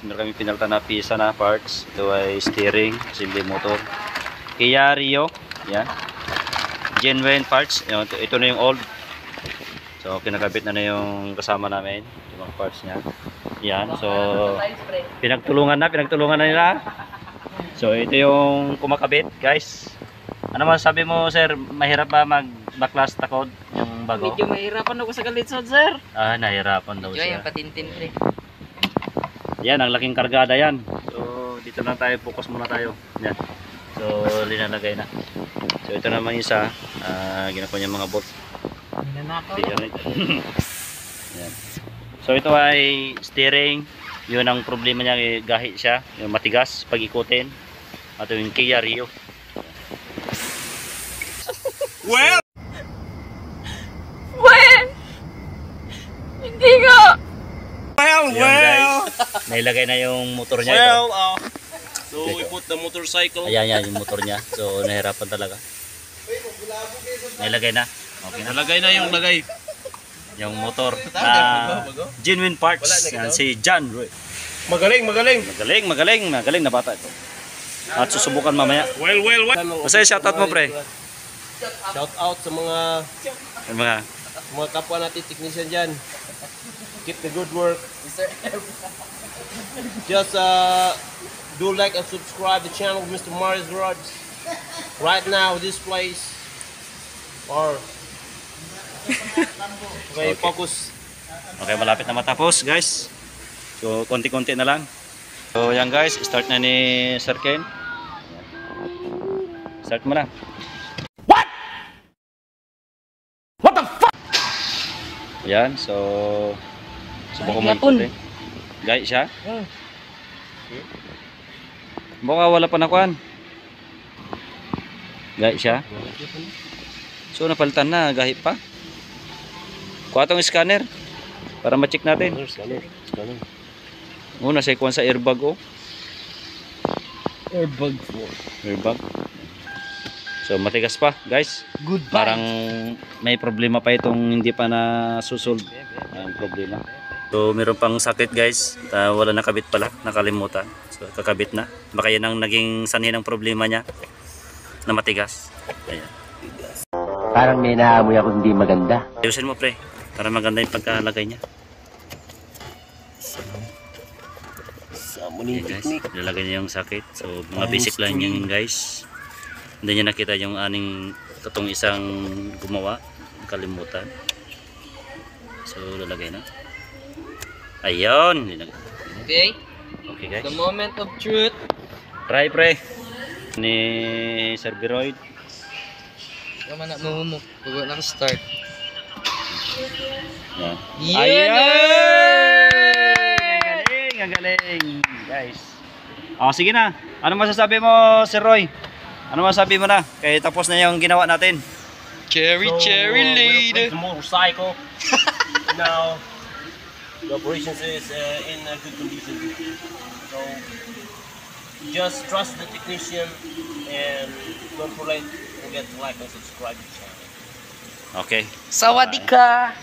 meron kami pinalitan na pisa na parts. Ito ay steering, assembly motor. Kia Rio, yan. Genuine parts. Ito na yung old. So kinakabit na yung kasama namin, yung mga parts niya. Yan. So pinagtulungan na nila. So ito yung kumakabit, guys. Ano masasabi mo, sir? Mahirap ba mag-backlash takod yung bago? Medyo mahirapan ako sa Galitsod, sir. Ah, nahirapan daw Medyo siya. yung patintin, pre. Yan, ang laking kargada yan. So dito na tayo, focus muna tayo. Yan. So linalagay na. So ito naman isa, ginagawa niya mga bolt. Nanakaw. Yan. So ito ay steering. Yun ang problema niya, gahi siya, yung matigas pag ikutin. At yung Kia Rio. Well, Hindi nga. well, Yun, guys. Nailagay na yung motor niya ito. So we put the motorcycle. Ayan yan yung motor niya. So nahirapan talaga. Nailagay na. Okay na. Nalagay na yung lagay. Yung motor. Genuine parts. Yan, si John Roy. Magaling. Magaling na bata ito. At susubukan mamaya. Well. Masaya shoutout mo, pre. Shout out sa mga Yung mga kapwa natin technician dyan. Keep the good work. Just do like and subscribe the channel of Mr. Marius Garage. Right now, this place. Or okay, focus. Okay, malapit na matapos, guys. So konti-konti na lang. So yan, guys, start na ni Sir Ken. Start mo na. What the fuck? Yan, so subukan mo ikutin. Guys siya. Baka wala pa nakuan. Guys siya. So napalitan na, gahi pa. Kuha tong scanner para ma-check natin. Scanner. Una sa ikuan sa airbag, oh. Airbag. So matigas pa, guys. Goodbye. Parang may problema pa itong hindi pa na-solve ang problema. So meron pang sakit, guys. Wala nakabit pala, nakalimutan. So kakabit na. Baka yan ang naging sanhi ng problema niya na matigas. Ayan. Parang may naamoy ako hindi maganda. Ayusin mo, pre, para maganda yung pagkalagay niya. Okay, guys, lalagay niya yung sakit. So mga basic lang yun, guys. Hindi niya nakita yung aning totoong isang gumawa, kalimutan. So lalagay na. Ayun. Okay. Okay, guys. The moment of truth. Try, pre. Ni Sir Biroid. Kaman na mo. Bago naka-start. Yan. Yan! Ang galing, guys. Sige na. Ano masasabi mo, Sir Roy? Ano masasabi mo na? Kaya tapos na yung ginawa natin. Cherry lady. The motorcycle. Now, the operations is in a good condition. So, just trust the technician and don't forget to like and subscribe to the channel. Okay. Sawadee ka.